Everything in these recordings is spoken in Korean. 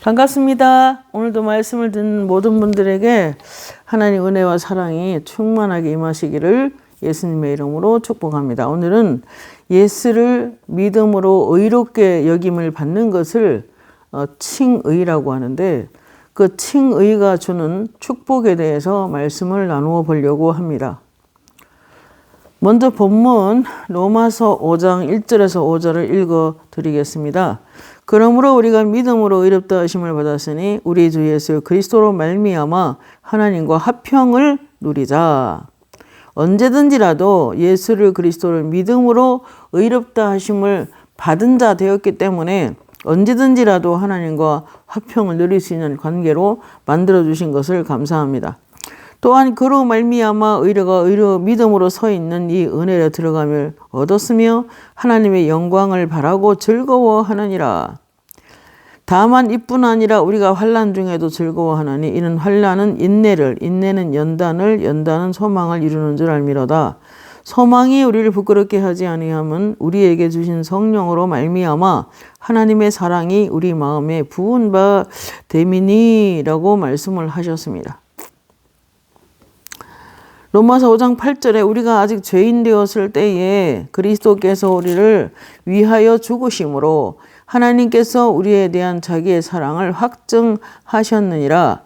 반갑습니다. 오늘도 말씀을 듣는 모든 분들에게 하나님 은혜와 사랑이 충만하게 임하시기를 예수님의 이름으로 축복합니다. 오늘은 예수를 믿음으로 의롭게 여김을 받는 것을 칭의라고 하는데, 그 칭의가 주는 축복에 대해서 말씀을 나누어 보려고 합니다. 먼저 본문 로마서 5장 1절에서 5절을 읽어 드리겠습니다. 그러므로 우리가 믿음으로 의롭다 하심을 받았으니 우리 주 예수 그리스도로 말미암아 하나님과 화평을 누리자. 언제든지라도 예수를 그리스도를 믿음으로 의롭다 하심을 받은 자 되었기 때문에 언제든지라도 하나님과 화평을 누릴 수 있는 관계로 만들어 주신 것을 감사합니다. 또한 그로 말미암아 의로 믿음으로 서 있는 이 은혜에 들어감을 얻었으며 하나님의 영광을 바라고 즐거워하느니라. 다만 이뿐 아니라 우리가 환난 중에도 즐거워하나니 이는 환난은 인내를, 인내는 연단을, 연단은 소망을 이루는 줄 알미로다. 소망이 우리를 부끄럽게 하지 아니함은 우리에게 주신 성령으로 말미암아 하나님의 사랑이 우리 마음에 부은 바 됨이니라고 말씀을 하셨습니다. 로마서 5장 8절에 우리가 아직 죄인 되었을 때에 그리스도께서 우리를 위하여 죽으심으로 하나님께서 우리에 대한 자기의 사랑을 확증하셨느니라.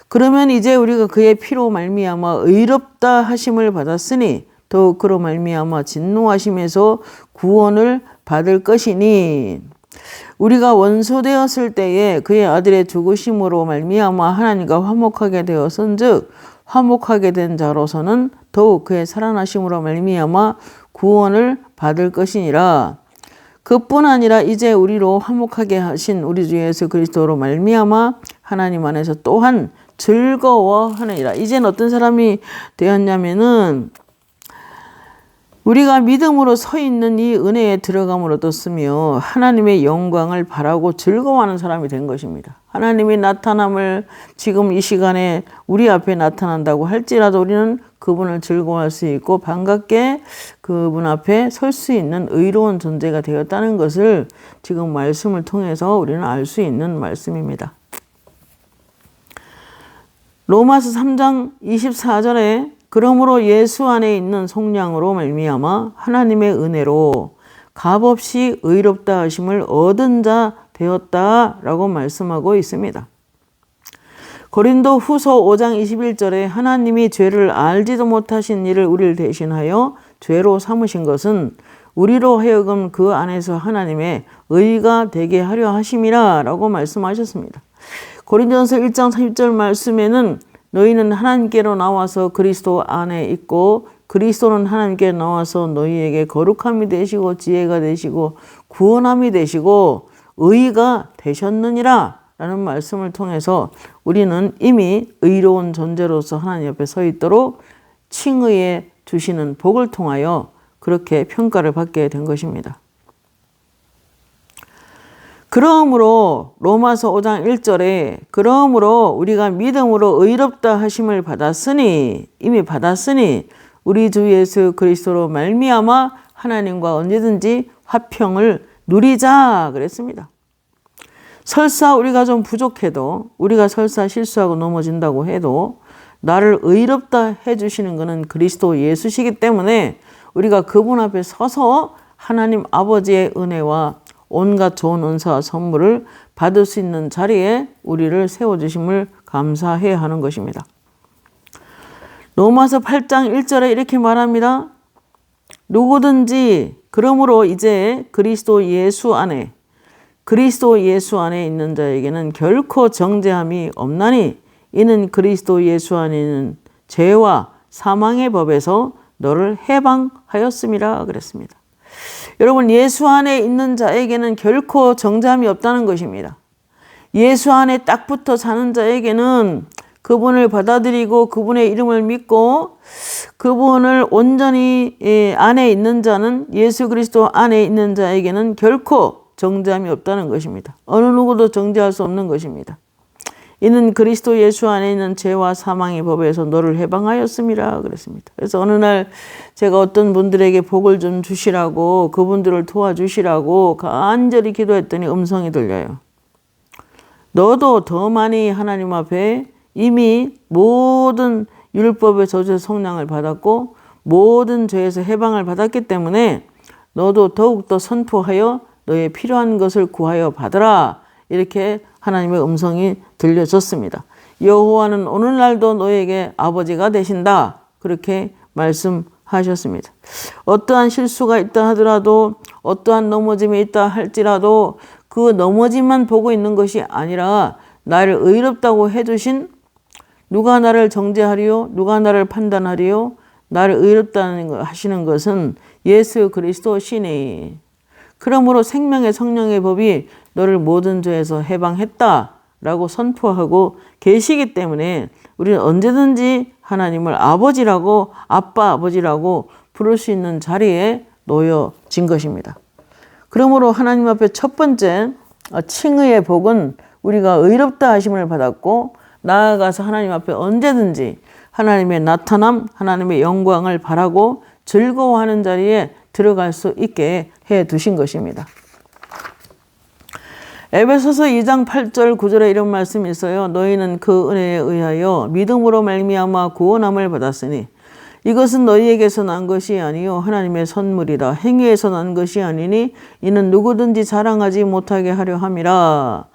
그러면 이제 우리가 그의 피로 말미암아 의롭다 하심을 받았으니 더욱 그로 말미암아 진노하심에서 구원을 받을 것이니, 우리가 원수 되었을 때에 그의 아들의 죽으심으로 말미암아 하나님과 화목하게 되었은즉 화목하게 된 자로서는 더욱 그의 살아나심으로 말미암아 구원을 받을 것이니라. 그뿐 아니라 이제 우리로 화목하게 하신 우리 주 예수 그리스도로 말미암아 하나님 안에서 또한 즐거워하느니라. 이젠 어떤 사람이 되었냐면은 우리가 믿음으로 서 있는 이 은혜에 들어감을 얻었으며 하나님의 영광을 바라고 즐거워하는 사람이 된 것입니다. 하나님이 나타남을 지금 이 시간에 우리 앞에 나타난다고 할지라도 우리는 그분을 즐거워할 수 있고 반갑게 그분 앞에 설 수 있는 의로운 존재가 되었다는 것을 지금 말씀을 통해서 우리는 알 수 있는 말씀입니다. 로마서 3장 24절에 그러므로 예수 안에 있는 속량으로 말미암아 하나님의 은혜로 값없이 의롭다 하심을 얻은 자 되었다라고 말씀하고 있습니다. 고린도 후서 5장 21절에 하나님이 죄를 알지도 못하신 일을 우리를 대신하여 죄로 삼으신 것은 우리로 하여금 그 안에서 하나님의 의가 되게 하려 하심이라 라고 말씀하셨습니다. 고린도전서 1장 30절 말씀에는 너희는 하나님께로 나와서 그리스도 안에 있고 그리스도는 하나님께 나와서 너희에게 거룩함이 되시고 지혜가 되시고 구원함이 되시고 의가 되셨느니라 라는 말씀을 통해서 우리는 이미 의로운 존재로서 하나님 옆에 서 있도록 칭의해 주시는 복을 통하여 그렇게 평가를 받게 된 것입니다. 그러므로 로마서 5장 1절에 그러므로 우리가 믿음으로 의롭다 하심을 받았으니 이미 받았으니 우리 주 예수 그리스도로 말미암아 하나님과 언제든지 화평을 누리자 그랬습니다. 설사 우리가 좀 부족해도 우리가 설사 실수하고 넘어진다고 해도 나를 의롭다 해주시는 것은 그리스도 예수시기 때문에 우리가 그분 앞에 서서 하나님 아버지의 은혜와 온갖 좋은 은사와 선물을 받을 수 있는 자리에 우리를 세워주심을 감사해야 하는 것입니다. 로마서 8장 1절에 이렇게 말합니다. 누구든지 그러므로 이제 그리스도 예수 안에 있는 자에게는 결코 정죄함이 없나니 이는 그리스도 예수 안에 있는 죄와 사망의 법에서 너를 해방하였음이라 그랬습니다. 여러분, 예수 안에 있는 자에게는 결코 정죄함이 없다는 것입니다. 예수 안에 딱 붙어 사는 자에게는 그분을 받아들이고 그분의 이름을 믿고 그분을 온전히 안에 있는 자는 예수 그리스도 안에 있는 자에게는 결코 정죄함이 없다는 것입니다. 어느 누구도 정죄할 수 없는 것입니다. 이는 그리스도 예수 안에 있는 죄와 사망의 법에서 너를 해방하였음이라 그랬습니다. 그래서 어느 날 제가 어떤 분들에게 복을 좀 주시라고 그분들을 도와주시라고 간절히 기도했더니 음성이 들려요. 너도 더 많이 하나님 앞에 이미 모든 율법의 저주의 속량을 받았고 모든 죄에서 해방을 받았기 때문에 너도 더욱더 선포하여 너의 필요한 것을 구하여 받으라. 이렇게 하나님의 음성이 들려졌습니다. 여호와는 오늘날도 너에게 아버지가 되신다. 그렇게 말씀하셨습니다. 어떠한 실수가 있다 하더라도 어떠한 넘어짐이 있다 할지라도 그 넘어짐만 보고 있는 것이 아니라 나를 의롭다고 해주신 누가 나를 정죄하리요? 누가 나를 판단하리요? 나를 의롭다는 하시는 것은 예수 그리스도 시니. 그러므로 생명의 성령의 법이 너를 모든 죄에서 해방했다라고 선포하고 계시기 때문에 우리는 언제든지 하나님을 아버지라고 아빠 아버지라고 부를 수 있는 자리에 놓여진 것입니다. 그러므로 하나님 앞에 첫 번째 칭의의 복은 우리가 의롭다 하심을 받았고 나아가서 하나님 앞에 언제든지 하나님의 나타남, 하나님의 영광을 바라고 즐거워하는 자리에 들어갈 수 있게 해 두신 것입니다. 에베소서 2장 8절 9절에 이런 말씀이 있어요. 너희는 그 은혜에 의하여 믿음으로 말미암아 구원함을 받았으니 이것은 너희에게서 난 것이 아니요 하나님의 선물이라. 행위에서 난 것이 아니니 이는 누구든지 자랑하지 못하게 하려 함이라.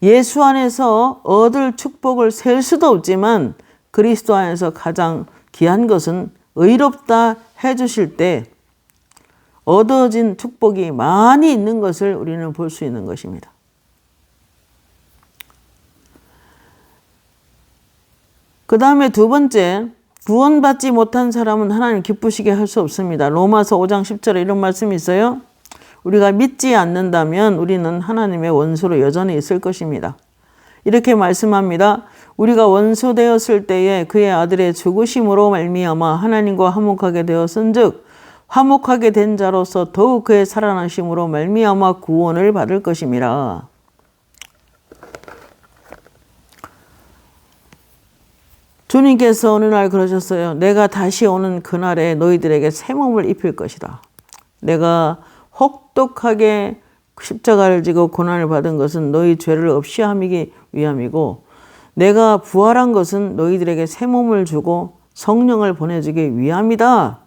예수 안에서 얻을 축복을 셀 수도 없지만 그리스도 안에서 가장 귀한 것은 의롭다 해주실 때 얻어진 축복이 많이 있는 것을 우리는 볼 수 있는 것입니다. 그 다음에 두 번째, 구원받지 못한 사람은 하나님 기쁘시게 할 수 없습니다. 로마서 5장 10절에 이런 말씀이 있어요. 우리가 믿지 않는다면 우리는 하나님의 원수로 여전히 있을 것입니다. 이렇게 말씀합니다. 우리가 원수 되었을 때에 그의 아들의 죽으심으로 말미암아 하나님과 화목하게 되었은즉 화목하게 된 자로서 더욱 그의 살아나심으로 말미암아 구원을 받을 것임이라. 주님께서 어느 날 그러셨어요. 내가 다시 오는 그날에 너희들에게 새 몸을 입힐 것이다. 내가 혹독하게 십자가를 지고 고난을 받은 것은 너희 죄를 없이 하기 위함이고 내가 부활한 것은 너희들에게 새 몸을 주고 성령을 보내주기 위함이다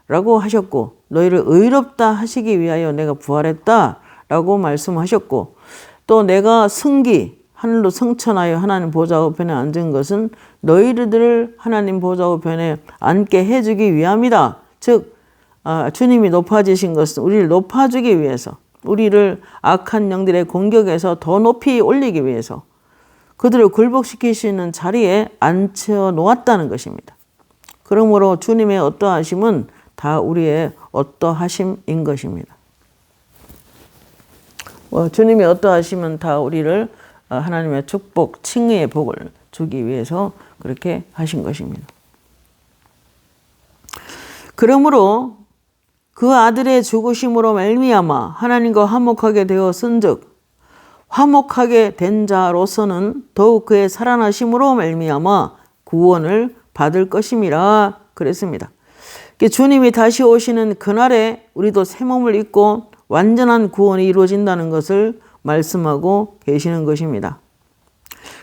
라고 하셨고 너희를 의롭다 하시기 위하여 내가 부활했다 라고 말씀하셨고 또 내가 승기 하늘로 승천하여 하나님 보좌 우편에 앉은 것은 너희들을 하나님 보좌 우편에 앉게 해주기 위함이다. 즉 주님이 높아지신 것은 우리를 높아주기 위해서 우리를 악한 영들의 공격에서 더 높이 올리기 위해서 그들을 굴복시키시는 자리에 앉혀 놓았다는 것입니다. 그러므로 주님의 어떠하심은 다 우리의 어떠하심인 것입니다. 주님의 어떠하심은 다 우리를 하나님의 축복, 칭의의 복을 주기 위해서 그렇게 하신 것입니다. 그러므로 그 아들의 죽으심으로 말미암아 하나님과 화목하게 되었은즉 화목하게 된 자로서는 더욱 그의 살아나심으로 말미암아 구원을 받을 것임이라 그랬습니다. 주님이 다시 오시는 그날에 우리도 새 몸을 입고 완전한 구원이 이루어진다는 것을 말씀하고 계시는 것입니다.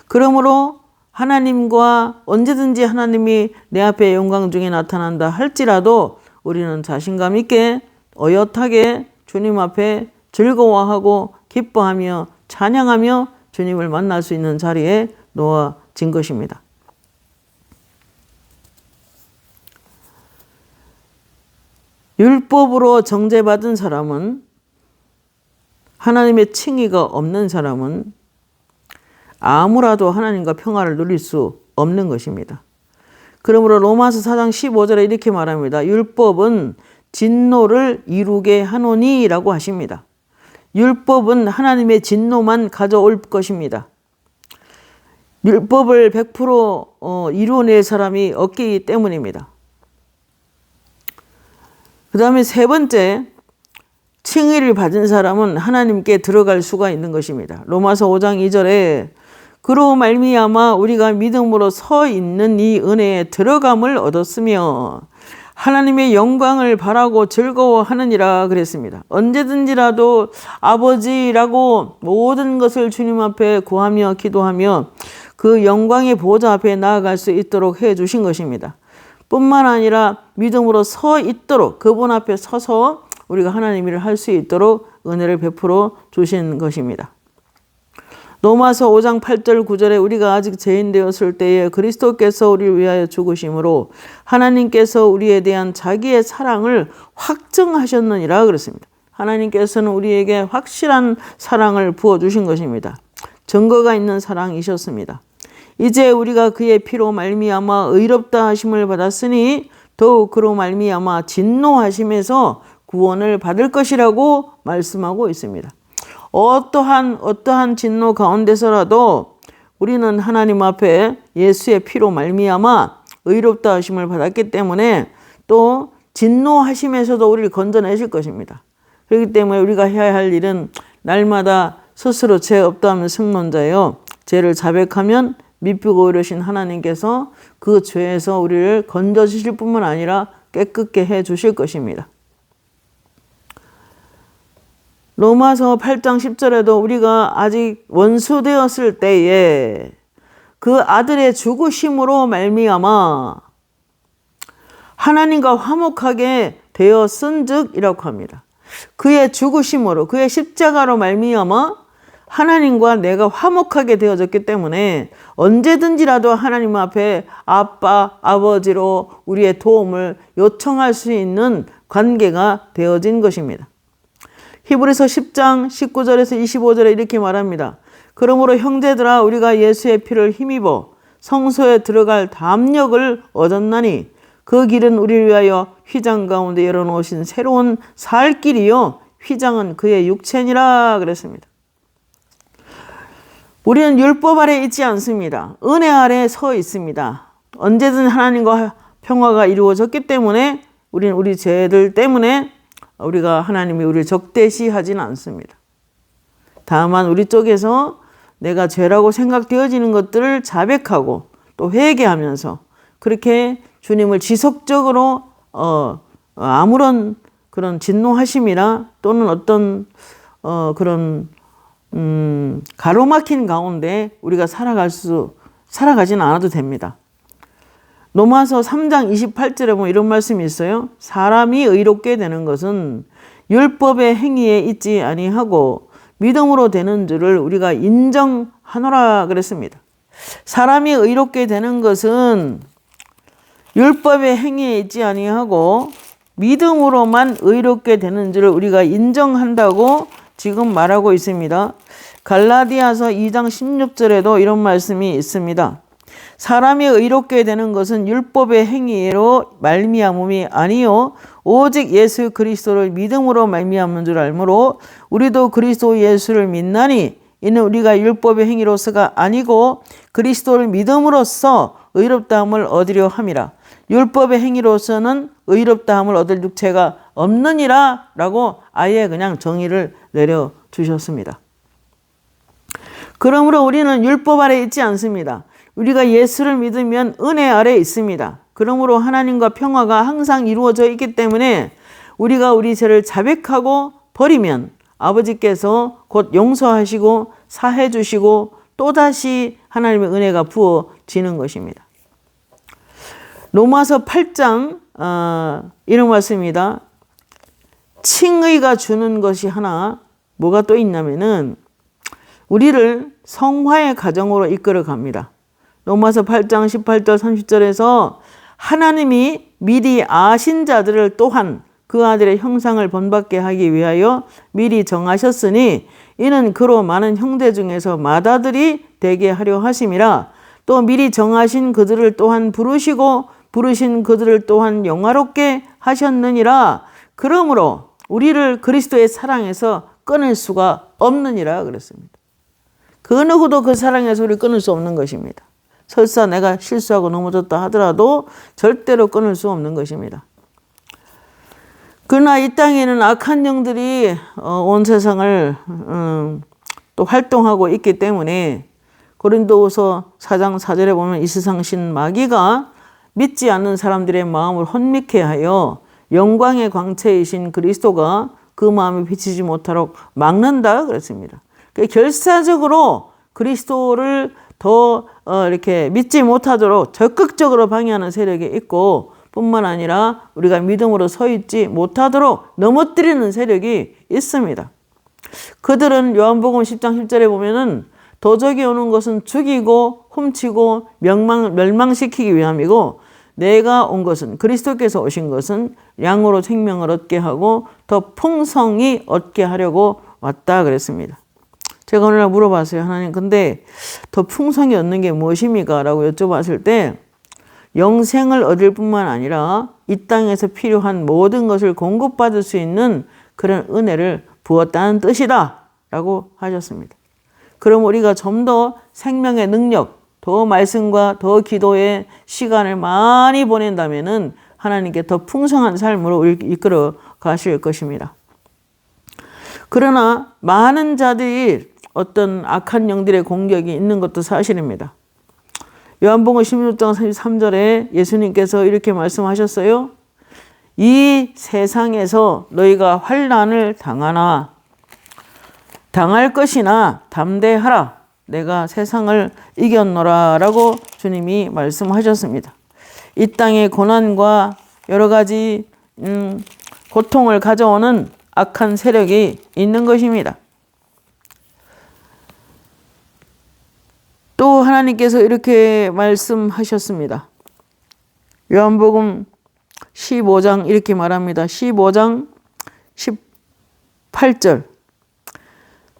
그러므로 하나님과 언제든지 하나님이 내 앞에 영광 중에 나타난다 할지라도 우리는 자신감 있게 어엿하게 주님 앞에 즐거워하고 기뻐하며 찬양하며 주님을 만날 수 있는 자리에 놓아진 것입니다. 율법으로 정죄받은 사람은 하나님의 칭의가 없는 사람은 아무라도 하나님과 평화를 누릴 수 없는 것입니다. 그러므로 로마서 4장 15절에 이렇게 말합니다. 율법은 진노를 이루게 하노니 라고 하십니다. 율법은 하나님의 진노만 가져올 것입니다. 율법을 100% 이루어낼 사람이 없기 때문입니다. 그 다음에 세 번째, 칭의를 받은 사람은 하나님께 들어갈 수가 있는 것입니다. 로마서 5장 2절에 그로 말미암아 우리가 믿음으로 서 있는 이 은혜에 들어감을 얻었으며 하나님의 영광을 바라고 즐거워하느니라 그랬습니다. 언제든지라도 아버지라고 모든 것을 주님 앞에 구하며 기도하며 그 영광의 보좌 앞에 나아갈 수 있도록 해 주신 것입니다. 뿐만 아니라 믿음으로 서 있도록 그분 앞에 서서 우리가 하나님 일을 할 수 있도록 은혜를 베풀어 주신 것입니다. 로마서 5장 8절 9절에 우리가 아직 죄인 되었을 때에 그리스도께서 우리를 위하여 죽으심으로 하나님께서 우리에 대한 자기의 사랑을 확증하셨느니라 그랬습니다. 하나님께서는 우리에게 확실한 사랑을 부어주신 것입니다. 증거가 있는 사랑이셨습니다. 이제 우리가 그의 피로 말미암아 의롭다 하심을 받았으니 더욱 그로 말미암아 진노하심에서 구원을 받을 것이라고 말씀하고 있습니다. 어떠한 진노 가운데서라도 우리는 하나님 앞에 예수의 피로 말미암아 의롭다 하심을 받았기 때문에 또 진노하심에서도 우리를 건져내실 것입니다. 그렇기 때문에 우리가 해야 할 일은 날마다 스스로 죄 없다 하면 승론자요, 죄를 자백하면 미쁘고 의로우신 하나님께서 그 죄에서 우리를 건져주실 뿐만 아니라 깨끗게 해 주실 것입니다. 로마서 8장 10절에도 우리가 아직 원수 되었을 때에 그 아들의 죽으심으로 말미암아 하나님과 화목하게 되었은즉이라고 합니다. 그의 죽으심으로, 그의 십자가로 말미암아 하나님과 내가 화목하게 되어졌기 때문에 언제든지라도 하나님 앞에 아빠, 아버지로 우리의 도움을 요청할 수 있는 관계가 되어진 것입니다. 히브리서 10장 19절에서 25절에 이렇게 말합니다. 그러므로 형제들아 우리가 예수의 피를 힘입어 성소에 들어갈 담력을 얻었나니 그 길은 우리를 위하여 휘장 가운데 열어놓으신 새로운 살 길이요 휘장은 그의 육체니라 그랬습니다. 우리는 율법 아래 있지 않습니다. 은혜 아래 서 있습니다. 언제든 하나님과 평화가 이루어졌기 때문에 우리는 우리 죄들 때문에 우리가 하나님이 우리를 적대시하지는 않습니다. 다만 우리 쪽에서 내가 죄라고 생각되어지는 것들을 자백하고 또 회개하면서 그렇게 주님을 지속적으로 아무런 그런 진노하심이나 또는 어떤 그런 가로막힌 가운데 우리가 살아가지는 않아도 됩니다. 로마서 3장 28절에 보면 이런 말씀이 있어요. 사람이 의롭게 되는 것은 율법의 행위에 있지 아니하고 믿음으로 되는 줄을 우리가 인정하노라 그랬습니다. 사람이 의롭게 되는 것은 율법의 행위에 있지 아니하고 믿음으로만 의롭게 되는 줄을 우리가 인정한다고 지금 말하고 있습니다. 갈라디아서 2장 16절에도 이런 말씀이 있습니다. 사람이 의롭게 되는 것은 율법의 행위로 말미암음이 아니요 오직 예수 그리스도를 믿음으로 말미암는 줄 알므로 우리도 그리스도 예수를 믿나니 이는 우리가 율법의 행위로서가 아니고 그리스도를 믿음으로써 의롭다함을 얻으려 함이라. 율법의 행위로서는 의롭다함을 얻을 육체가 없느니라 라고 아예 그냥 정의를 내려주셨습니다. 그러므로 우리는 율법 아래 있지 않습니다. 우리가 예수를 믿으면 은혜 아래 있습니다. 그러므로 하나님과 평화가 항상 이루어져 있기 때문에 우리가 우리 죄를 자백하고 버리면 아버지께서 곧 용서하시고 사해 주시고 또다시 하나님의 은혜가 부어지는 것입니다. 로마서 8장 이런 말씀입니다. 칭의가 주는 것이 하나 뭐가 또 있냐면은 우리를 성화의 가정으로 이끌어 갑니다. 로마서 8장 18절 30절에서 하나님이 미리 아신 자들을 또한 그 아들의 형상을 본받게 하기 위하여 미리 정하셨으니 이는 그로 많은 형제 중에서 맏아들이 되게 하려 하심이라. 또 미리 정하신 그들을 또한 부르시고 부르신 그들을 또한 영화롭게 하셨느니라. 그러므로 우리를 그리스도의 사랑에서 끊을 수가 없느니라 그랬습니다. 그 누구도 그 사랑에서 우리를 끊을 수 없는 것입니다. 설사 내가 실수하고 넘어졌다 하더라도 절대로 끊을 수 없는 것입니다. 그러나 이 땅에는 악한 영들이 온 세상을 또 활동하고 있기 때문에 고린도후서 4장 4절에 보면 이 세상 신 마귀가 믿지 않는 사람들의 마음을 혼미케 하여 영광의 광채이신 그리스도가 그 마음에 비치지 못하도록 막는다 그랬습니다. 그러니까 결사적으로 그리스도를 더 이렇게 믿지 못하도록 적극적으로 방해하는 세력이 있고, 뿐만 아니라 우리가 믿음으로 서 있지 못하도록 넘어뜨리는 세력이 있습니다. 그들은 요한복음 10장 10절에 보면은 도적이 오는 것은 죽이고 훔치고 멸망시키기 위함이고, 내가 온 것은, 그리스도께서 오신 것은 양으로 생명을 얻게 하고 더 풍성히 얻게 하려고 왔다 그랬습니다. 제가 오늘날 물어봤어요. 하나님, 근데 더 풍성히 얻는 게 무엇입니까? 라고 여쭤봤을 때 영생을 얻을 뿐만 아니라 이 땅에서 필요한 모든 것을 공급받을 수 있는 그런 은혜를 부었다는 뜻이다 라고 하셨습니다. 그럼 우리가 좀 더 생명의 능력, 더 말씀과 더 기도의 시간을 많이 보낸다면은 하나님께 더 풍성한 삶으로 이끌어 가실 것입니다. 그러나 많은 자들이 어떤 악한 영들의 공격이 있는 것도 사실입니다. 요한복음 16장 33절에 예수님께서 이렇게 말씀하셨어요. 이 세상에서 너희가 환난을 당할 것이나 담대하라. 내가 세상을 이겼노라 라고 주님이 말씀하셨습니다. 이 땅의 고난과 여러 가지 고통을 가져오는 악한 세력이 있는 것입니다. 또 하나님께서 이렇게 말씀하셨습니다. 요한복음 15장 이렇게 말합니다. 15장 18절.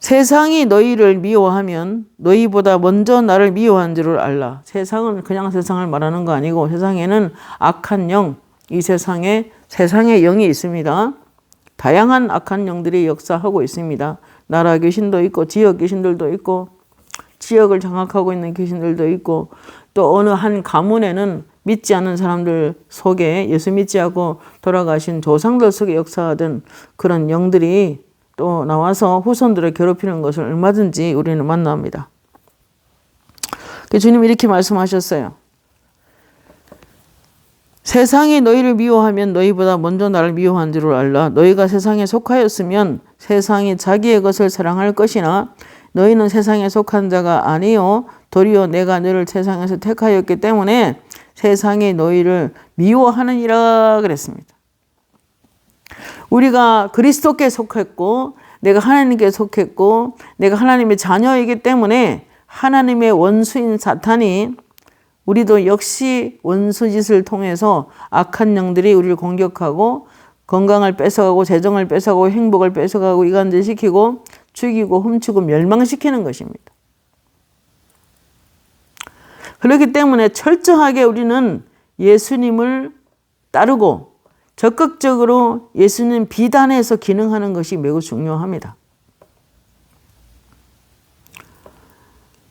세상이 너희를 미워하면 너희보다 먼저 나를 미워한 줄을 알라. 세상은 그냥 세상을 말하는 거 아니고 세상에는 악한 영, 이 세상에 세상의 영이 있습니다. 다양한 악한 영들이 역사하고 있습니다. 나라 귀신도 있고 지역 귀신들도 있고 지역을 장악하고 있는 귀신들도 있고, 또 어느 한 가문에는 믿지 않는 사람들 속에 예수 믿지 않고 돌아가신 조상들 속에 역사하던 그런 영들이 또 나와서 후손들을 괴롭히는 것을 얼마든지 우리는 만납니다. 주님이 이렇게 말씀하셨어요. 세상이 너희를 미워하면 너희보다 먼저 나를 미워한 줄을 알라. 너희가 세상에 속하였으면 세상이 자기의 것을 사랑할 것이나 너희는 세상에 속한 자가 아니요 도리어 내가 너희를 세상에서 택하였기 때문에 세상이 너희를 미워하느니라 그랬습니다. 우리가 그리스도께 속했고 내가 하나님께 속했고 내가 하나님의 자녀이기 때문에 하나님의 원수인 사탄이 우리도 역시 원수짓을 통해서 악한 영들이 우리를 공격하고 건강을 뺏어가고 재정을 뺏어가고 행복을 뺏어가고 이간질시키고 죽이고 훔치고 멸망시키는 것입니다. 그렇기 때문에 철저하게 우리는 예수님을 따르고 적극적으로 예수님 비단에서 기능하는 것이 매우 중요합니다.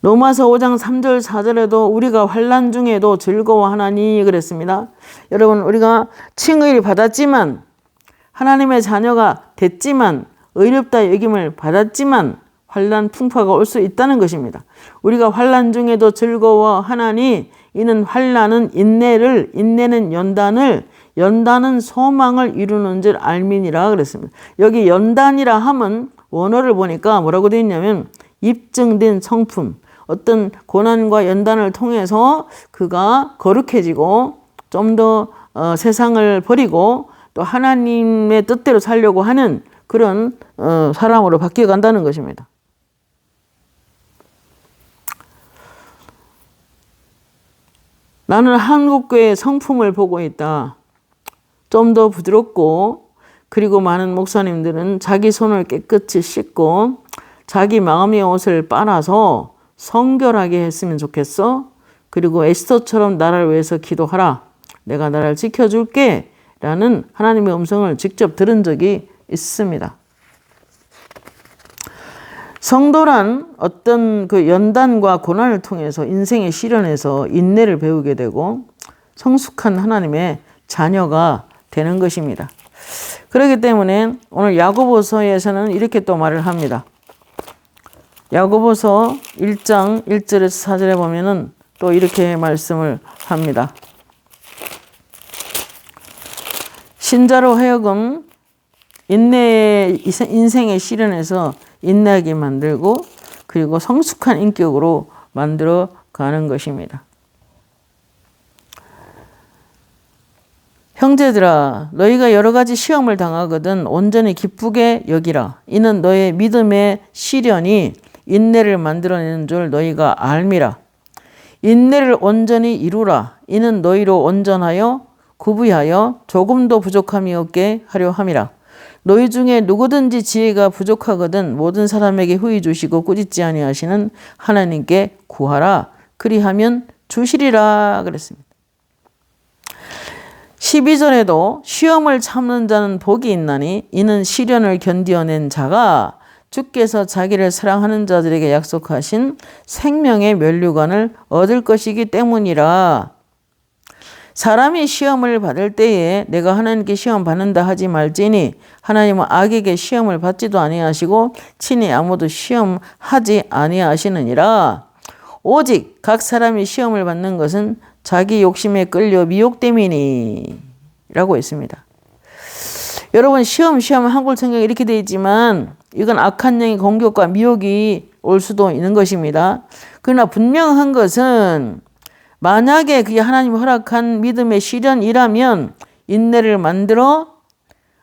로마서 5장 3절 4절에도 우리가 환난 중에도 즐거워하나니 그랬습니다. 여러분, 우리가 칭의를 받았지만 하나님의 자녀가 됐지만 의롭다 여김을 받았지만 환난 풍파가 올 수 있다는 것입니다. 우리가 환난 중에도 즐거워하나니 이는 환난은 인내를, 인내는 연단을, 연단은 소망을 이루는 줄 알미니라 그랬습니다. 여기 연단이라 하면 원어를 보니까 뭐라고 되어 있냐면 입증된 성품, 어떤 고난과 연단을 통해서 그가 거룩해지고 좀 더 세상을 버리고 또 하나님의 뜻대로 살려고 하는 그런 사람으로 바뀌어 간다는 것입니다. 나는 한국교회의 성품을 보고 있다. 좀 더 부드럽고, 그리고 많은 목사님들은 자기 손을 깨끗이 씻고 자기 마음의 옷을 빨아서 성결하게 했으면 좋겠어. 그리고 에스더처럼 나를 위해서 기도하라. 내가 나를 지켜줄게. 라는 하나님의 음성을 직접 들은 적이 있습니다. 성도란 어떤 그 연단과 고난을 통해서 인생의 시련에서 인내를 배우게 되고 성숙한 하나님의 자녀가 되는 것입니다. 그렇기 때문에 오늘 야고보서에서는 이렇게 또 말을 합니다. 야고보서 1장 1절에서 4절에 보면은 또 이렇게 말씀을 합니다. 신자로 하여금 인생의 시련에서 인내하게 만들고 그리고 성숙한 인격으로 만들어 가는 것입니다. 형제들아, 너희가 여러 가지 시험을 당하거든 온전히 기쁘게 여기라. 이는 너의 믿음의 시련이 인내를 만들어내는 줄 너희가 알미라. 인내를 온전히 이루라. 이는 너희로 온전하여 구비하여 조금도 부족함이 없게 하려 함이라. 너희 중에 누구든지 지혜가 부족하거든 모든 사람에게 후히 주시고 꾸짖지 아니하시는 하나님께 구하라. 그리하면 주시리라 그랬습니다. 12절에도 시험을 참는 자는 복이 있나니 이는 시련을 견디어낸 자가 주께서 자기를 사랑하는 자들에게 약속하신 생명의 면류관을 얻을 것이기 때문이라. 사람이 시험을 받을 때에 내가 하나님께 시험 받는다 하지 말지니 하나님은 악에게 시험을 받지도 아니하시고 친히 아무도 시험하지 아니하시느니라. 오직 각 사람이 시험을 받는 것은 자기 욕심에 끌려 미혹됨이니 라고 했습니다. 여러분 시험 한글 성경에 이렇게 되어 있지만 이건 악한 영의 공격과 미혹이 올 수도 있는 것입니다. 그러나 분명한 것은 만약에 그게 하나님이 허락한 믿음의 시련이라면 인내를 만들어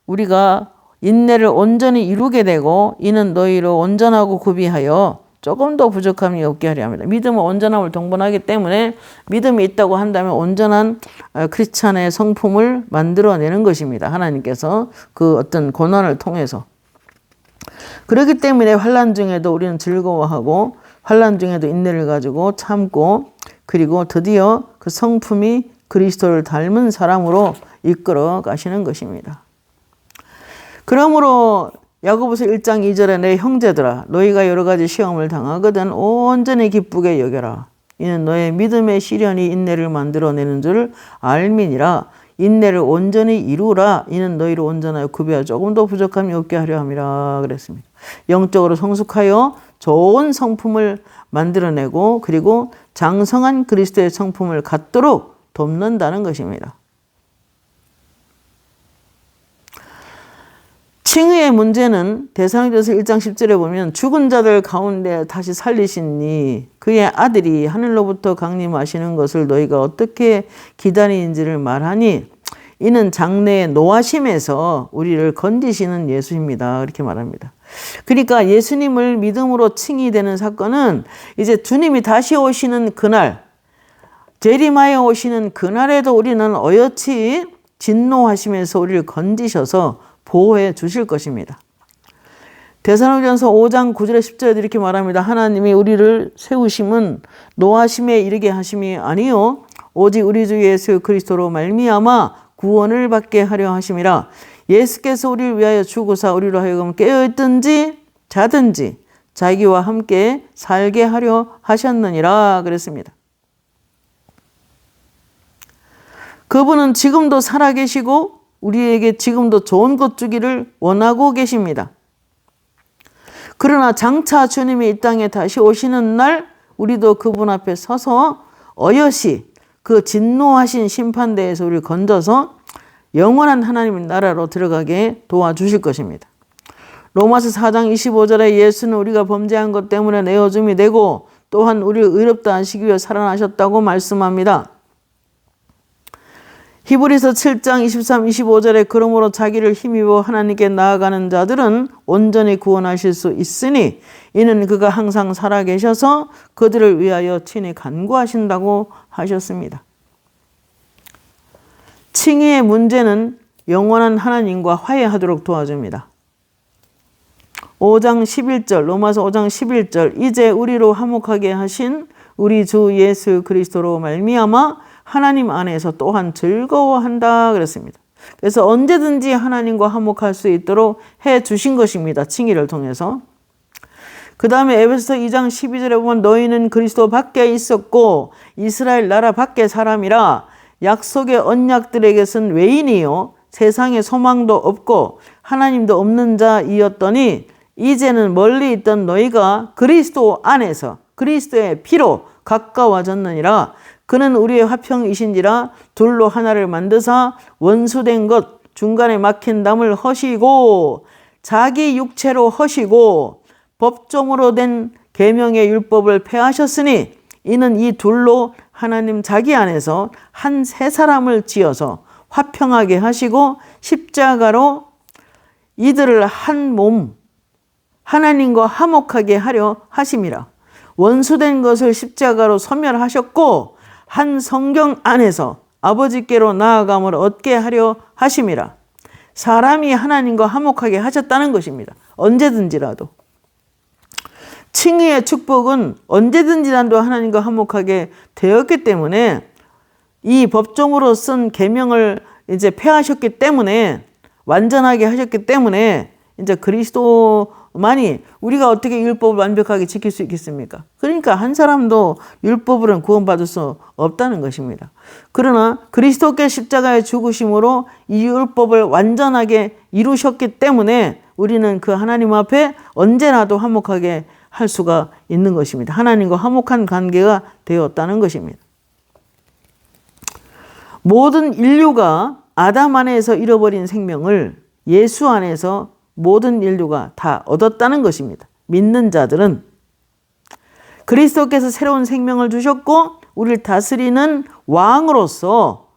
우리가 인내를 온전히 이루게 되고 이는 너희로 온전하고 구비하여 조금도 부족함이 없게 하려 합니다. 믿음은 온전함을 동반하기 때문에 믿음이 있다고 한다면 온전한 크리스찬의 성품을 만들어내는 것입니다. 하나님께서 그 어떤 고난을 통해서. 그렇기 때문에 환난 중에도 우리는 즐거워하고 환난 중에도 인내를 가지고 참고 그리고 드디어 그 성품이 그리스도를 닮은 사람으로 이끌어 가시는 것입니다. 그러므로 야고보서 1장 2절에 내 형제들아 너희가 여러 가지 시험을 당하거든 온전히 기쁘게 여겨라. 이는 너의 믿음의 시련이 인내를 만들어내는 줄 알미니라. 인내를 온전히 이루라. 이는 너희를 온전하여 구비하여 조금도 부족함이 없게 하려 함이라 그랬습니다. 영적으로 성숙하여 좋은 성품을 만들어내고 그리고 장성한 그리스도의 성품을 갖도록 돕는다는 것입니다. 칭의의 문제는 데살로니가서 1장 10절에 보면 죽은 자들 가운데 다시 살리시니 그의 아들이 하늘로부터 강림하시는 것을 너희가 어떻게 기다리는지를 말하니 이는 장래의 노하심에서 우리를 건지시는 예수입니다. 이렇게 말합니다. 그러니까 예수님을 믿음으로 칭의되는 사건은 이제 주님이 다시 오시는 그날 재림하여 오시는 그날에도 우리는 어여치 진노하시면서 우리를 건지셔서 보호해 주실 것입니다. 데살로니가서 5장 9절에 10절에 이렇게 말합니다. 하나님이 우리를 세우심은 노하심에 이르게 하심이 아니요 오직 우리 주 예수 그리스도로 말미암아 구원을 받게 하려 하심이라. 예수께서 우리를 위하여 죽으사 우리로 하여금 깨어있든지 자든지 자기와 함께 살게 하려 하셨느니라 그랬습니다. 그분은 지금도 살아계시고 우리에게 지금도 좋은 것 주기를 원하고 계십니다. 그러나 장차 주님이 이 땅에 다시 오시는 날 우리도 그분 앞에 서서 어여시 그 진노하신 심판대에서 우리를 건져서 영원한 하나님의 나라로 들어가게 도와주실 것입니다. 로마서 4장 25절에 예수는 우리가 범죄한 것 때문에 내어줌이 되고 또한 우리를 의롭다 하시기 위해 살아나셨다고 말씀합니다. 히브리서 7장 23, 25절에 그러므로 자기를 힘입어 하나님께 나아가는 자들은 온전히 구원하실 수 있으니 이는 그가 항상 살아계셔서 그들을 위하여 친히 간구하신다고 하셨습니다. 칭의의 문제는 영원한 하나님과 화해하도록 도와줍니다. 5장 11절 로마서 5장 11절 이제 우리로 화목하게 하신 우리 주 예수 그리스도로 말미암아 하나님 안에서 또한 즐거워한다 그랬습니다. 그래서 언제든지 하나님과 화목할 수 있도록 해 주신 것입니다. 칭의를 통해서. 그 다음에 에베소서 2장 12절에 보면 너희는 그리스도 밖에 있었고 이스라엘 나라 밖의 사람이라 약속의 언약들에게선 외인이요 세상에 소망도 없고 하나님도 없는 자이었더니 이제는 멀리 있던 너희가 그리스도 안에서 그리스도의 피로 가까워졌느니라. 그는 우리의 화평이신지라 둘로 하나를 만드사 원수된 것 중간에 막힌 담을 허시고 자기 육체로 허시고 법정으로 된 계명의 율법을 폐하셨으니 이는 이 둘로 하나님 자기 안에서 한 세 사람을 지어서 화평하게 하시고 십자가로 이들을 한 몸 하나님과 화목하게 하려 하심이라. 원수된 것을 십자가로 소멸하셨고 한 성경 안에서 아버지께로 나아감을 얻게 하려 하심이라. 사람이 하나님과 화목하게 하셨다는 것입니다. 언제든지라도. 칭의의 축복은 언제든지라도 하나님과 화목하게 되었기 때문에 이 법정으로 쓴 계명을 이제 폐하셨기 때문에 완전하게 하셨기 때문에 이제 그리스도만이 우리가 어떻게 율법을 완벽하게 지킬 수 있겠습니까? 그러니까 한 사람도 율법으로는 구원받을 수 없다는 것입니다. 그러나 그리스도께 십자가의 죽으심으로 이 율법을 완전하게 이루셨기 때문에 우리는 그 하나님 앞에 언제라도 화목하게 할 수가 있는 것입니다. 하나님과 화목한 관계가 되었다는 것입니다. 모든 인류가 아담 안에서 잃어버린 생명을 예수 안에서 모든 인류가 다 얻었다는 것입니다. 믿는 자들은 그리스도께서 새로운 생명을 주셨고 우리를 다스리는 왕으로서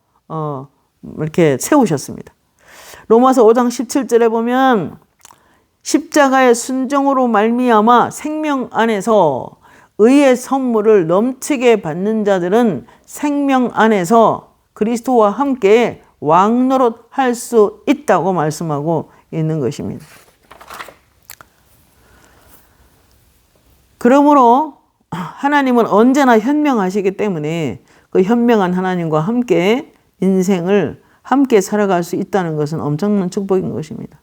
이렇게 세우셨습니다. 로마서 5장 17절에 보면 십자가의 순종으로 말미암아 생명 안에서 의의 선물을 넘치게 받는 자들은 생명 안에서 그리스도와 함께 왕노릇 할 수 있다고 말씀하고 있는 것입니다. 그러므로 하나님은 언제나 현명하시기 때문에 그 현명한 하나님과 함께 인생을 함께 살아갈 수 있다는 것은 엄청난 축복인 것입니다.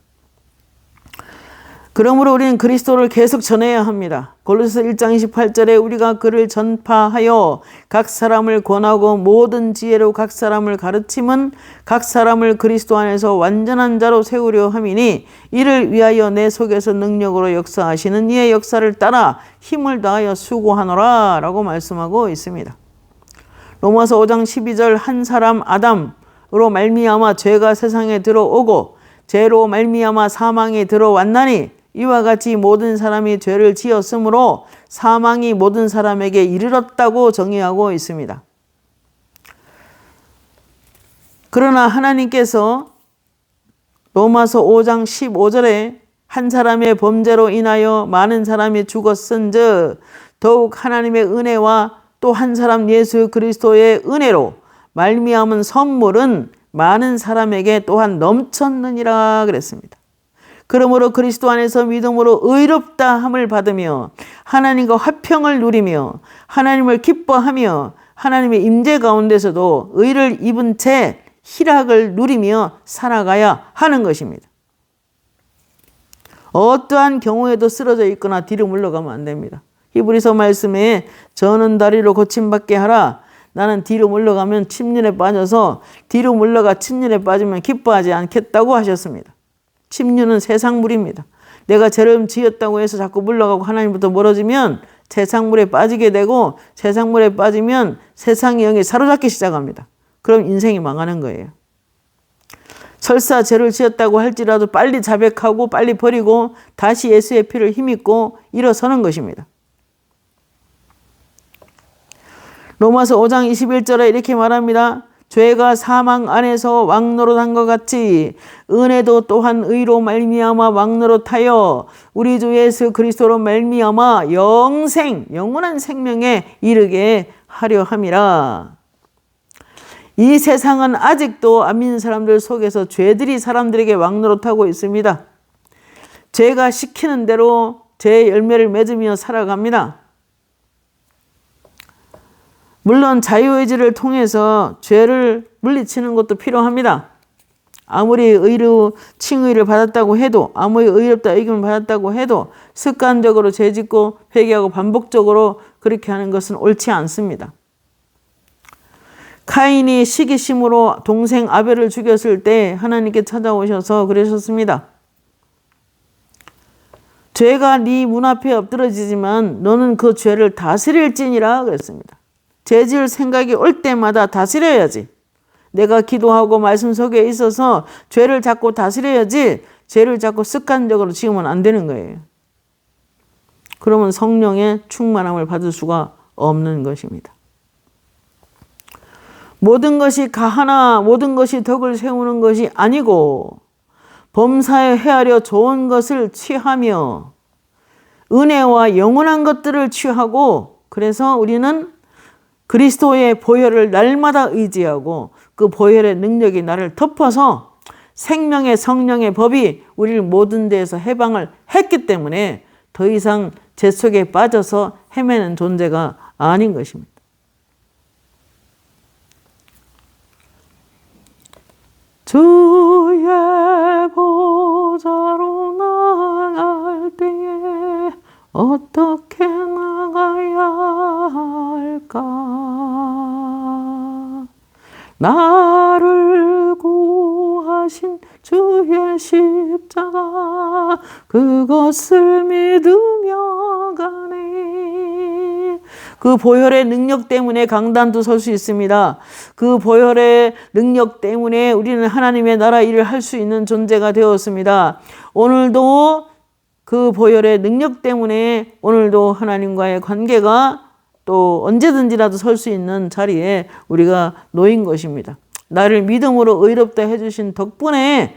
그러므로 우리는 그리스도를 계속 전해야 합니다. 골로새서 1장 28절에 우리가 그를 전파하여 각 사람을 권하고 모든 지혜로 각 사람을 가르침은 각 사람을 그리스도 안에서 완전한 자로 세우려 함이니 이를 위하여 내 속에서 능력으로 역사하시는 이의 역사를 따라 힘을 다하여 수고하노라 라고 말씀하고 있습니다. 로마서 5장 12절 한 사람 아담으로 말미암아 죄가 세상에 들어오고 죄로 말미암아 사망이 들어왔나니 이와 같이 모든 사람이 죄를 지었으므로 사망이 모든 사람에게 이르렀다고 정의하고 있습니다. 그러나 하나님께서 로마서 5장 15절에 한 사람의 범죄로 인하여 많은 사람이 죽었은즉 더욱 하나님의 은혜와 또 한 사람 예수 그리스도의 은혜로 말미암은 선물은 많은 사람에게 또한 넘쳤느니라 그랬습니다. 그러므로 그리스도 안에서 믿음으로 의롭다 함을 받으며 하나님과 화평을 누리며 하나님을 기뻐하며 하나님의 임재 가운데서도 의를 입은 채 희락을 누리며 살아가야 하는 것입니다. 어떠한 경우에도 쓰러져 있거나 뒤로 물러가면 안 됩니다. 히브리서 말씀에 저는 다리로 고침받게 하라. 나는 뒤로 물러가면 침륜에 빠져서 뒤로 물러가 침륜에 빠지면 기뻐하지 않겠다고 하셨습니다. 침륜은 세상물입니다. 내가 죄를 지었다고 해서 자꾸 물러가고 하나님부터 멀어지면 세상물에 빠지게 되고 세상물에 빠지면 세상의 영에 사로잡기 시작합니다. 그럼 인생이 망하는 거예요. 설사 죄를 지었다고 할지라도 빨리 자백하고 빨리 버리고 다시 예수의 피를 힘입고 일어서는 것입니다. 로마서 5장 21절에 이렇게 말합니다. 죄가 사망 안에서 왕노릇한 것 같이 은혜도 또한 의로 말미암아 왕노릇하여 우리 주 예수 그리스도로 말미암아 영원한 생명에 이르게 하려 함이라. 이 세상은 아직도 안 믿는 사람들 속에서 죄들이 사람들에게 왕노릇하고 있습니다. 죄가 시키는 대로 죄의 열매를 맺으며 살아갑니다. 물론 자유의지를 통해서 죄를 물리치는 것도 필요합니다. 아무리 칭의를 받았다고 해도 아무리 의롭다 여김을 받았다고 해도 습관적으로 죄짓고 회개하고 반복적으로 그렇게 하는 것은 옳지 않습니다. 카인이 시기심으로 동생 아벨을 죽였을 때 하나님께 찾아오셔서 그러셨습니다. 죄가 네 문 앞에 엎드러지지만 너는 그 죄를 다스릴지니라 그랬습니다. 죄 지을 생각이 올 때마다 다스려야지. 내가 기도하고 말씀 속에 있어서 죄를 자꾸 다스려야지 죄를 자꾸 습관적으로 지으면 안 되는 거예요. 그러면 성령의 충만함을 받을 수가 없는 것입니다. 모든 것이 가하나 모든 것이 덕을 세우는 것이 아니고 범사에 헤아려 좋은 것을 취하며 은혜와 영원한 것들을 취하고, 그래서 우리는 그리스도의 보혈을 날마다 의지하고 그 보혈의 능력이 나를 덮어서 생명의 성령의 법이 우리를 모든 데에서 해방을 했기 때문에 더 이상 죄 속에 빠져서 헤매는 존재가 아닌 것입니다. 주의 보좌로 나갈 때에 어떻게 나가야 할까? 나를 구하신 주의 십자가 그것을 믿으며 가네. 그 보혈의 능력 때문에 강단도 설 수 있습니다. 그 보혈의 능력 때문에 우리는 하나님의 나라 일을 할 수 있는 존재가 되었습니다. 오늘도 그 보혈의 능력 때문에 오늘도 하나님과의 관계가 또 언제든지라도 설 수 있는 자리에 우리가 놓인 것입니다. 나를 믿음으로 의롭다 해주신 덕분에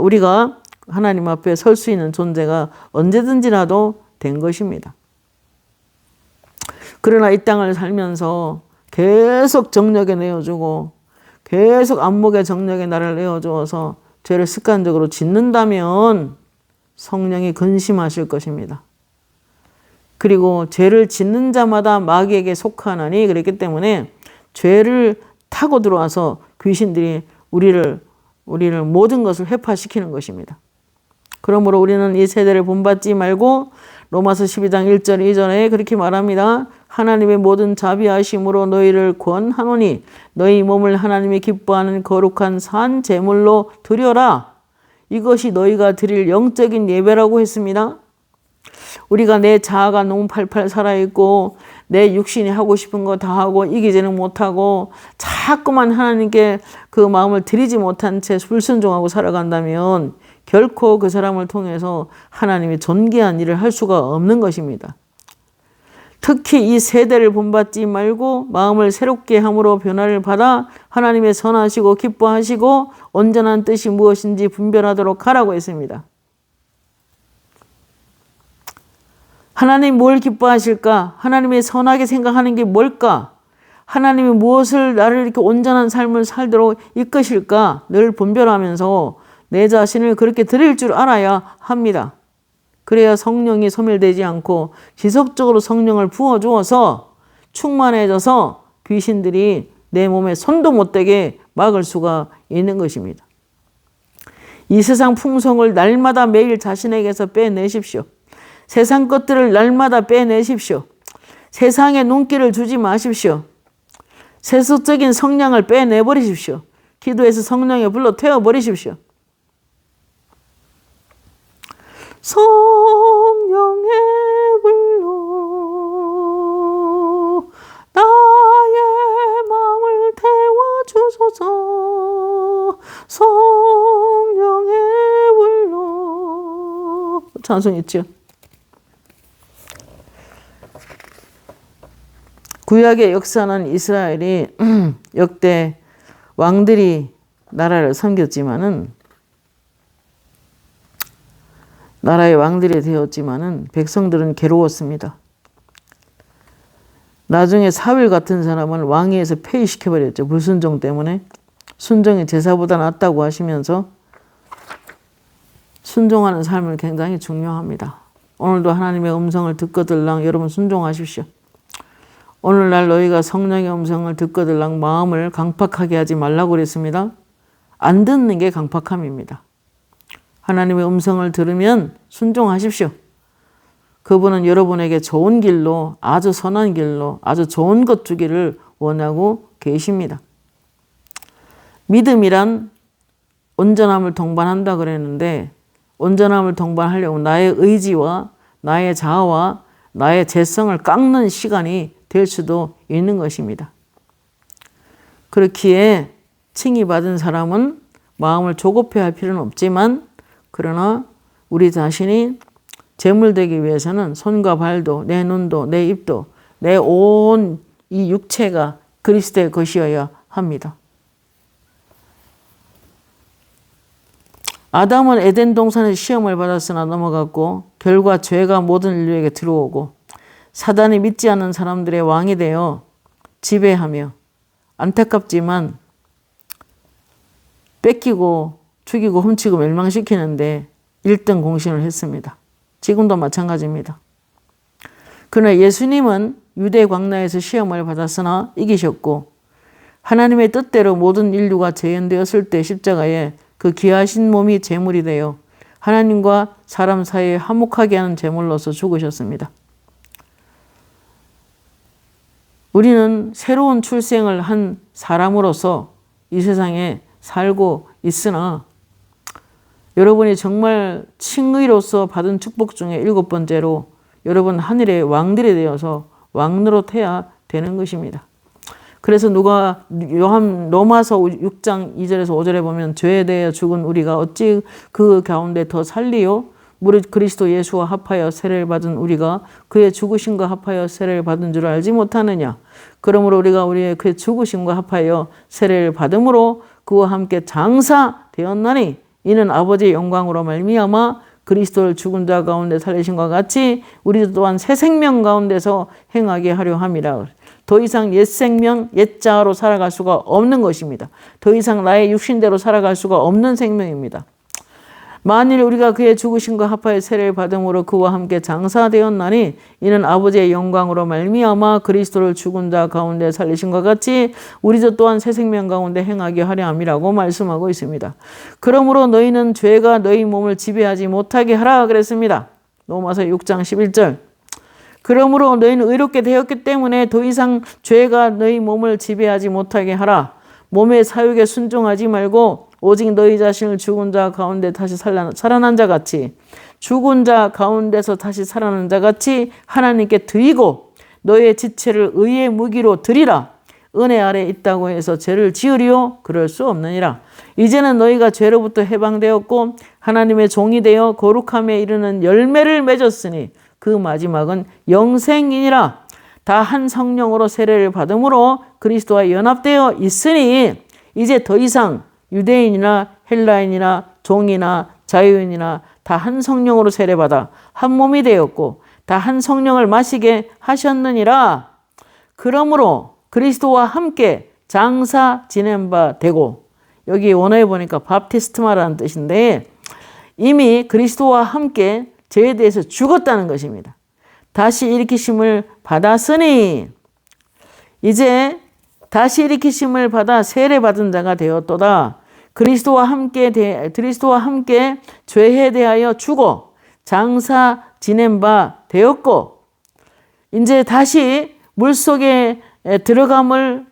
우리가 하나님 앞에 설 수 있는 존재가 언제든지라도 된 것입니다. 그러나 이 땅을 살면서 계속 정력에 내어주고 계속 안목의 정력에 나를 내어주어서 죄를 습관적으로 짓는다면 성령이 근심하실 것입니다. 그리고 죄를 짓는 자마다 마귀에게 속하나니, 그렇기 때문에 죄를 타고 들어와서 귀신들이 우리를 모든 것을 회파시키는 것입니다. 그러므로 우리는 이 세대를 본받지 말고 로마서 12장 1절 2절에 그렇게 말합니다. 하나님의 모든 자비하심으로 너희를 권하노니 너희 몸을 하나님이 기뻐하는 거룩한 산 제물로 드려라. 이것이 너희가 드릴 영적인 예배라고 했습니다. 우리가 내 자아가 너무 팔팔 살아있고 내 육신이 하고 싶은 거 다 하고 이기지는 못하고 자꾸만 하나님께 그 마음을 드리지 못한 채 불순종하고 살아간다면 결코 그 사람을 통해서 하나님이 존귀한 일을 할 수가 없는 것입니다. 특히 이 세대를 본받지 말고 마음을 새롭게 함으로 변화를 받아 하나님의 선하시고 기뻐하시고 온전한 뜻이 무엇인지 분별하도록 하라고 했습니다. 하나님 뭘 기뻐하실까? 하나님의 선하게 생각하는 게 뭘까? 하나님이 무엇을 나를 이렇게 온전한 삶을 살도록 이끄실까? 늘 분별하면서 내 자신을 그렇게 드릴 줄 알아야 합니다. 그래야 성령이 소멸되지 않고 지속적으로 성령을 부어주어서 충만해져서 귀신들이 내 몸에 손도 못 대게 막을 수가 있는 것입니다. 이 세상 풍성을 날마다 매일 자신에게서 빼내십시오. 세상 것들을 날마다 빼내십시오. 세상에 눈길을 주지 마십시오. 세속적인 성량을 빼내버리십시오. 기도해서 성령에 불러 태워버리십시오. 성령의 불로 나의 마음을 태워주소서. 성령의 불로 찬송 있죠. 구약의 역사는 이스라엘이 역대 왕들이 나라를 섬겼지만은 나라의 왕들이 되었지만은 백성들은 괴로웠습니다. 나중에 사울 같은 사람은 왕위에서 폐위시켜버렸죠. 불순종 때문에. 순종이 제사보다 낫다고 하시면서 순종하는 삶은 굉장히 중요합니다. 오늘도 하나님의 음성을 듣거들랑 여러분 순종하십시오. 오늘날 너희가 성령의 음성을 듣거들랑 마음을 강팍하게 하지 말라고 그랬습니다. 안 듣는 게 강팍함입니다. 하나님의 음성을 들으면 순종하십시오. 그분은 여러분에게 좋은 길로, 아주 선한 길로, 아주 좋은 것 주기를 원하고 계십니다. 믿음이란 온전함을 동반한다 그랬는데 온전함을 동반하려면 나의 의지와 나의 자아와 나의 죄성을 깎는 시간이 될 수도 있는 것입니다. 그렇기에 칭의 받은 사람은 마음을 조급해할 필요는 없지만 그러나 우리 자신이 제물되기 위해서는 손과 발도 내 눈도 내 입도 내 온 이 육체가 그리스도의 것이어야 합니다. 아담은 에덴 동산에서 시험을 받았으나 넘어갔고 결과 죄가 모든 인류에게 들어오고 사단이 믿지 않는 사람들의 왕이 되어 지배하며 안타깝지만 뺏기고 죽이고 훔치고 멸망시키는데 1등 공신을 했습니다. 지금도 마찬가지입니다. 그러나 예수님은 유대 광야에서 시험을 받았으나 이기셨고 하나님의 뜻대로 모든 인류가 재현되었을 때 십자가에 그 귀하신 몸이 제물이 되어 하나님과 사람 사이에 화목하게 하는 제물로서 죽으셨습니다. 우리는 새로운 출생을 한 사람으로서 이 세상에 살고 있으나 여러분이 정말 칭의로서 받은 축복 중에 7번째로 여러분 하늘의 왕들이 되어서 왕노릇해야 되는 것입니다. 그래서 누가 로마서 6장 2절에서 5절에 보면 죄에 대해 죽은 우리가 어찌 그 가운데 더 살리요? 무릇 그리스도 예수와 합하여 세례를 받은 우리가 그의 죽으심과 합하여 세례를 받은 줄 알지 못하느냐? 그러므로 우리가 그의 죽으심과 합하여 세례를 받음으로 그와 함께 장사되었나니 이는 아버지의 영광으로 말미암아 그리스도를 죽은 자 가운데 살리심과 같이 우리 또한 새 생명 가운데서 행하게 하려 함이라. 더 이상 옛 생명, 옛 자아로 살아갈 수가 없는 것입니다. 더 이상 나의 육신대로 살아갈 수가 없는 생명입니다. 만일 우리가 그의 죽으심과 합하여 세례를 받음으로 그와 함께 장사되었나니 이는 아버지의 영광으로 말미암아 그리스도를 죽은 자 가운데 살리심과 같이 우리도 또한 새 생명 가운데 행하게 하려 함이라고 말씀하고 있습니다. 그러므로 너희는 죄가 너희 몸을 지배하지 못하게 하라 그랬습니다. 로마서 6장 11절. 그러므로 너희는 의롭게 되었기 때문에 더 이상 죄가 너희 몸을 지배하지 못하게 하라. 몸의 사육에 순종하지 말고 오직 너희 자신을 죽은 자 가운데 다시 살아난 자 같이 죽은 자 가운데서 다시 살아난 자 같이 하나님께 드리고 너의 지체를 의의 무기로 드리라. 은혜 아래 있다고 해서 죄를 지으리요? 그럴 수 없느니라. 이제는 너희가 죄로부터 해방되었고 하나님의 종이 되어 거룩함에 이르는 열매를 맺었으니 그 마지막은 영생이니라. 다 한 성령으로 세례를 받음으로 그리스도와 연합되어 있으니 이제 더 이상 유대인이나 헬라인이나 종이나 자유인이나 다 한 성령으로 세례받아 한 몸이 되었고 다 한 성령을 마시게 하셨느니라. 그러므로 그리스도와 함께 장사 지낸 바 되고, 여기 원어에 보니까 밥티스마라는 뜻인데 이미 그리스도와 함께 죄에 대해서 죽었다는 것입니다. 다시 일으키심을 받았으니 이제 다시 일으키심을 받아 세례받은 자가 되었도다. 그리스도와 함께 죄에 대하여 죽어 장사 지낸 바 되었고 이제 다시 물속에 들어감을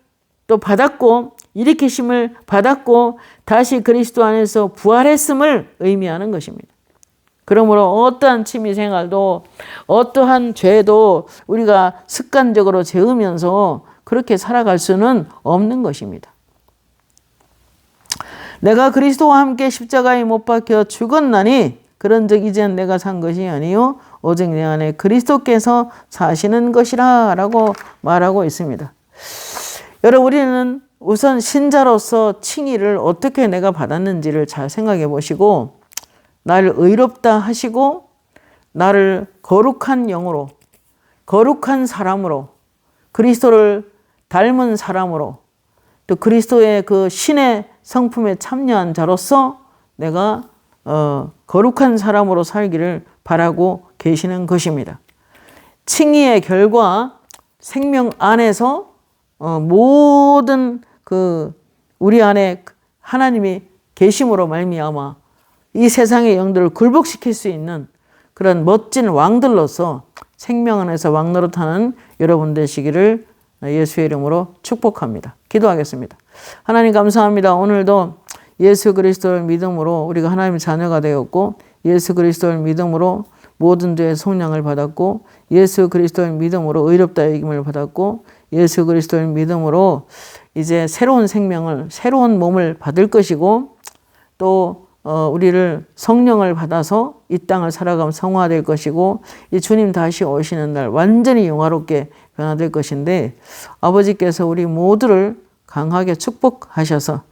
또 받았고 일으키심을 받았고 다시 그리스도 안에서 부활했음을 의미하는 것입니다. 그러므로 어떠한 취미생활도 어떠한 죄도 우리가 습관적으로 재으면서 그렇게 살아갈 수는 없는 것입니다. 내가 그리스도와 함께 십자가에 못 박혀 죽었나니 그런즉 이젠 내가 산 것이 아니요 오직 내 안에 그리스도께서 사시는 것이라 라고 말하고 있습니다. 여러분, 우리는 우선 신자로서 칭의를 어떻게 내가 받았는지를 잘 생각해 보시고 나를 의롭다 하시고 나를 거룩한 영으로 거룩한 사람으로 그리스도를 닮은 사람으로 또 그리스도의 그 신의 성품에 참여한 자로서 내가 거룩한 사람으로 살기를 바라고 계시는 것입니다. 칭의의 결과 생명 안에서 모든 그 우리 안에 하나님이 계심으로 말미암아 이 세상의 영들을 굴복시킬 수 있는 그런 멋진 왕들로서 생명 안에서 왕노릇하는 여러분 되시기를 예수의 이름으로 축복합니다. 기도하겠습니다. 하나님 감사합니다. 오늘도 예수 그리스도를 믿음으로 우리가 하나님의 자녀가 되었고 예수 그리스도를 믿음으로 모든 죄의 속량을 받았고 예수 그리스도를 믿음으로 의롭다 여김을 받았고 예수 그리스도를 믿음으로 이제 새로운 생명을, 새로운 몸을 받을 것이고 또 우리를 성령을 받아서 이 땅을 살아가면 성화될 것이고 이 주님 다시 오시는 날 완전히 영화롭게 변화될 것인데 아버지께서 우리 모두를 강하게 축복하셔서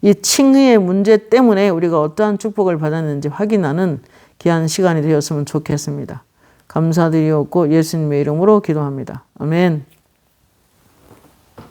이 칭의의 문제 때문에 우리가 어떠한 축복을 받았는지 확인하는 귀한 시간이 되었으면 좋겠습니다. 감사드리옵고 예수님의 이름으로 기도합니다. 아멘.